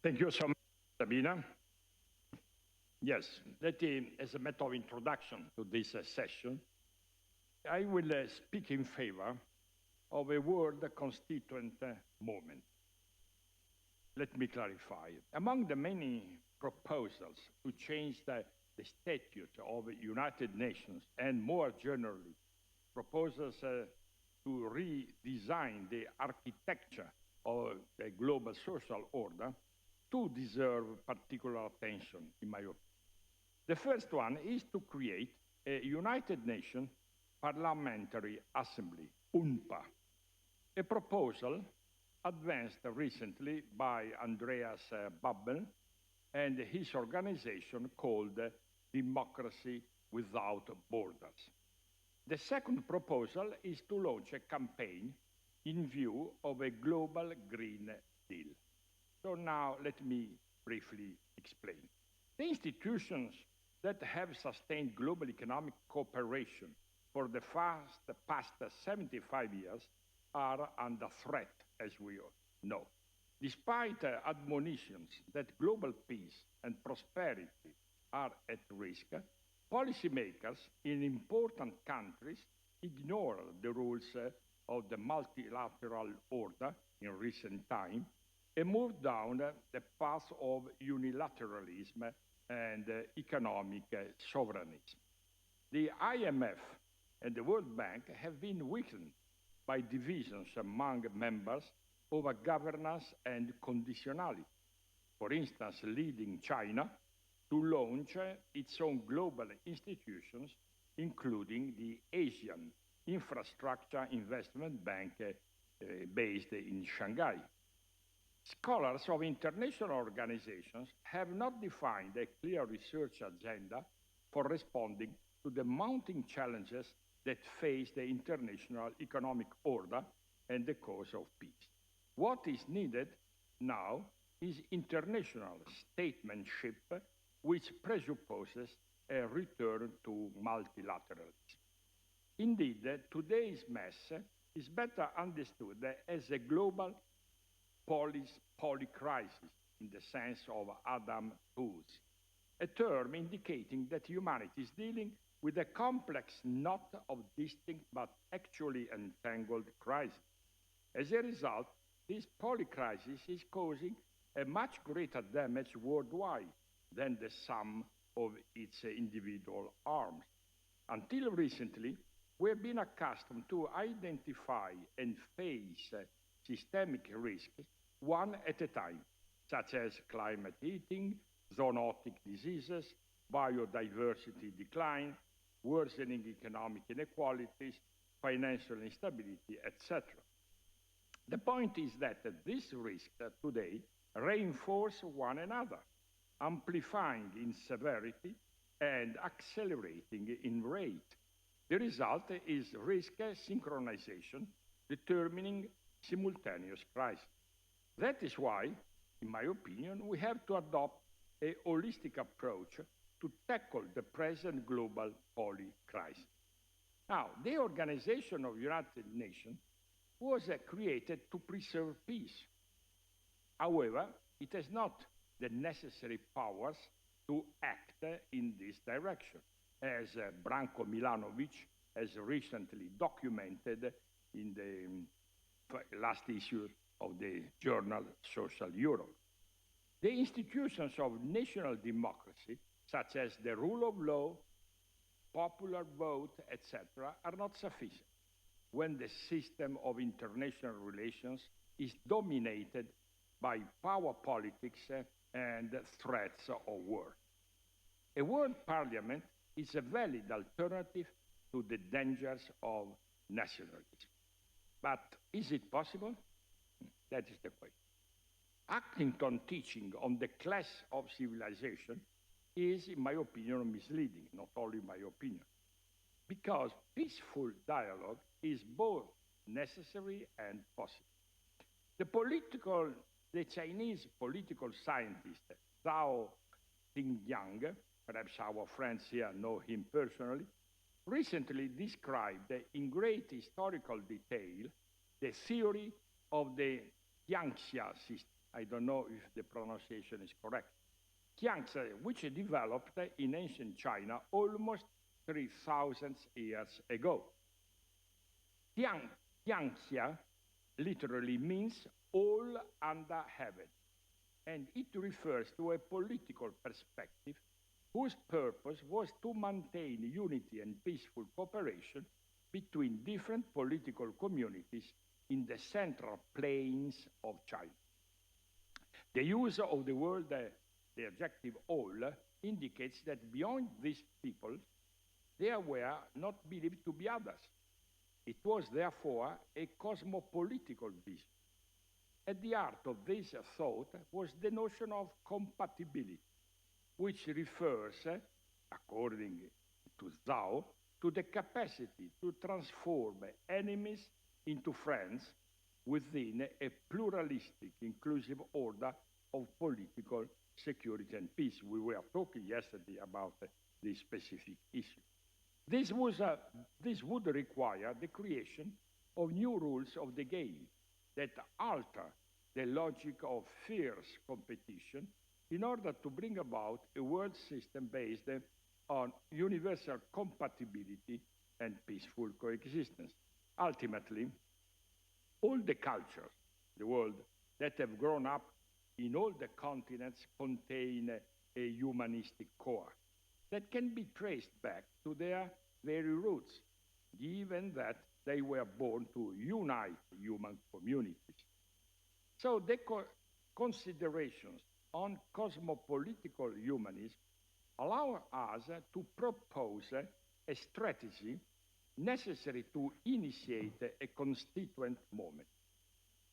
Thank you so much, Sabina. Yes, as a matter of introduction to this session, I will speak in favor of a world constituent movement. Let me clarify. Among the many proposals to change the statute of the United Nations and more generally, proposals to redesign the architecture of the global social order, two deserve particular attention, in my opinion. The first one is to create a United Nations Parliamentary Assembly, UNPA, a proposal advanced recently by Andreas Babel and his organization called Democracy Without Borders. The second proposal is to launch a campaign in view of a global Green Deal. So now let me briefly explain. The institutions that have sustained global economic cooperation for the past 75 years are under threat, as we know. Despite admonitions that global peace and prosperity are at risk, policymakers in important countries ignore the rules of the multilateral order in recent times and move down the path of unilateralism and economic sovereignty. The IMF and the World Bank have been weakened by divisions among members over governance and conditionality. For instance, leading China to launch its own global institutions, including the Asian Infrastructure Investment Bank based in Shanghai. Scholars of international organizations have not defined a clear research agenda for responding to the mounting challenges that face the international economic order and the cause of peace. What is needed now is international statesmanship, which presupposes a return to multilateralism. Indeed, today's mess is better understood as a global polycrisis in the sense of Adam Tooze, a term indicating that humanity is dealing with a complex knot of distinct but actually entangled crises. As a result, this polycrisis is causing a much greater damage worldwide than the sum of its individual arms. Until recently, we have been accustomed to identify and face systemic risks one at a time, such as climate heating, zoonotic diseases, biodiversity decline, worsening economic inequalities, financial instability, etc. The point is that these risks today reinforce one another, amplifying in severity and accelerating in rate. The result is risk synchronization, determining simultaneous crisis. That is why, in my opinion, we have to adopt a holistic approach to tackle the present global polycrisis. Now, the Organization of United Nations was created to preserve peace. However, it has not the necessary powers to act in this direction, as Branko Milanovic has recently documented in the last issue of the journal Social Europe. The institutions of national democracy, such as the rule of law, popular vote, etc., are not sufficient when the system of international relations is dominated by power politics and threats of war. A world parliament is a valid alternative to the dangers of nationalism. But is it possible? That is the question. Actington teaching on the clash of civilization is, in my opinion, misleading, not only my opinion, because peaceful dialogue is both necessary and possible. The Chinese political scientist Zhao Tingyang, perhaps our friends here know him personally, recently described in great historical detail the theory of the Jiangxia system, I don't know if the pronunciation is correct, Jiangxia, which developed in ancient China almost 3,000 years ago. Jiang, Jiangxia literally means all under heaven, and it refers to a political perspective whose purpose was to maintain unity and peaceful cooperation between different political communities in the central plains of China. The use of the word, the adjective all, indicates that beyond these people, there were not believed to be others. It was therefore a cosmopolitical vision. At the heart of this thought was the notion of compatibility, which refers, according to Zhao, to the capacity to transform enemies into friends within a pluralistic, inclusive order of political security and peace. We were talking yesterday about this specific issue. This would require the creation of new rules of the game that alter the logic of fierce competition in order to bring about a world system based on universal compatibility and peaceful coexistence. Ultimately, all the cultures, the world, that have grown up in all the continents contain a humanistic core that can be traced back to their very roots, given that they were born to unite human communities. So the considerations on cosmopolitical humanism allow us to propose a strategy necessary to initiate a constituent moment.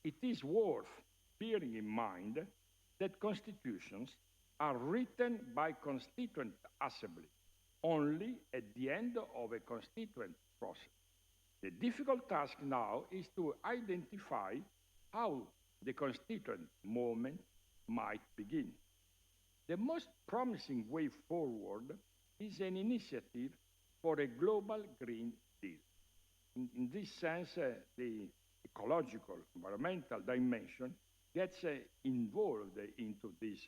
It is worth bearing in mind that constitutions are written by constituent assembly only at the end of a constituent process. The difficult task now is to identify how the constituent moment might begin. The most promising way forward is an initiative for a global Green Deal. In this sense, the ecological, environmental dimension gets involved into this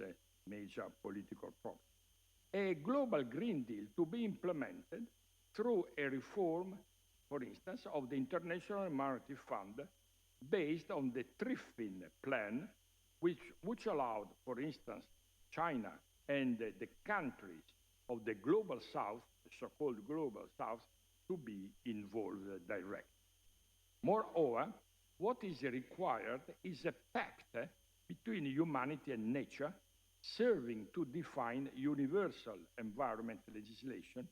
major political problem. A global Green Deal to be implemented through a reform, for instance, of the International Monetary Fund based on the Triffin Plan, which allowed, for instance, China and the countries of the Global South, the so-called Global South, to be involved directly. Moreover, what is required is a pact between humanity and nature, serving to define universal environment legislation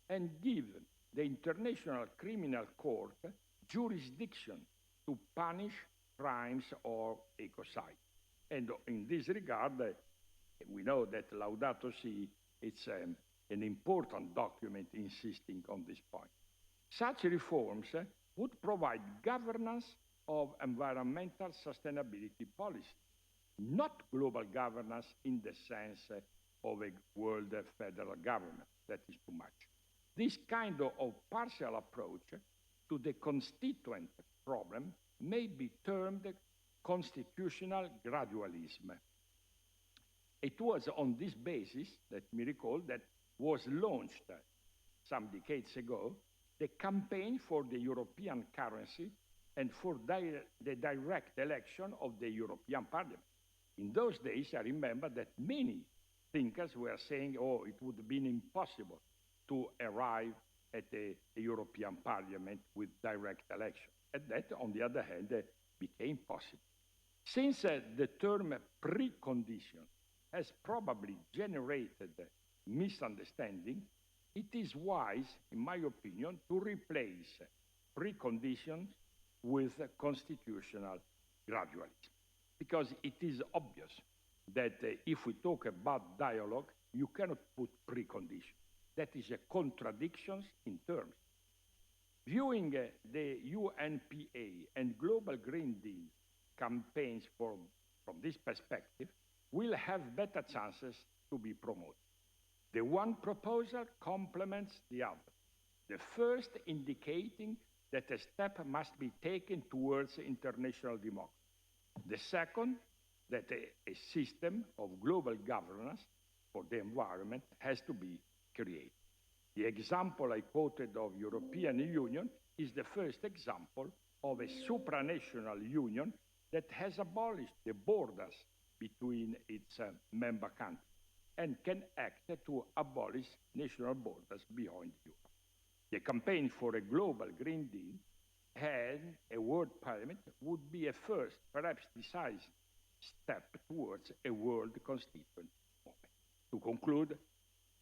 and give the International Criminal Court jurisdiction to punish crimes of ecocide. And in this regard, we know that Laudato Si is an important document insisting on this point. Such reforms would provide governance of environmental sustainability policy, not global governance in the sense of a world federal government. That is too much. This kind of partial approach to the constituent problem may be termed constitutional gradualism. It was on this basis, let me recall, that was launched some decades ago the campaign for the European currency and for the direct election of the European Parliament. In those days, I remember that many thinkers were saying, oh, it would have been impossible to arrive at a European Parliament with direct election. And that, on the other hand, became possible. Since the term precondition has probably generated misunderstanding, it is wise, in my opinion, to replace preconditions with constitutional gradualism. Because it is obvious that if we talk about dialogue, you cannot put preconditions. That is a contradiction in terms. Viewing the UNPA and Global Green Deal campaigns from this perspective will have better chances to be promoted. The one proposal complements the other. The first indicating that a step must be taken towards international democracy. The second, that a system of global governance for the environment has to be created. The example I quoted of European Union is the first example of a supranational union that has abolished the borders between its member countries and can act to abolish national borders beyond Europe. The campaign for a global Green Deal and a world parliament would be a first, perhaps decisive, step towards a world constituent movement. To conclude,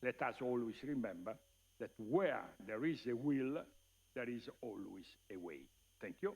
let us always remember that where there is a will, there is always a way. Thank you.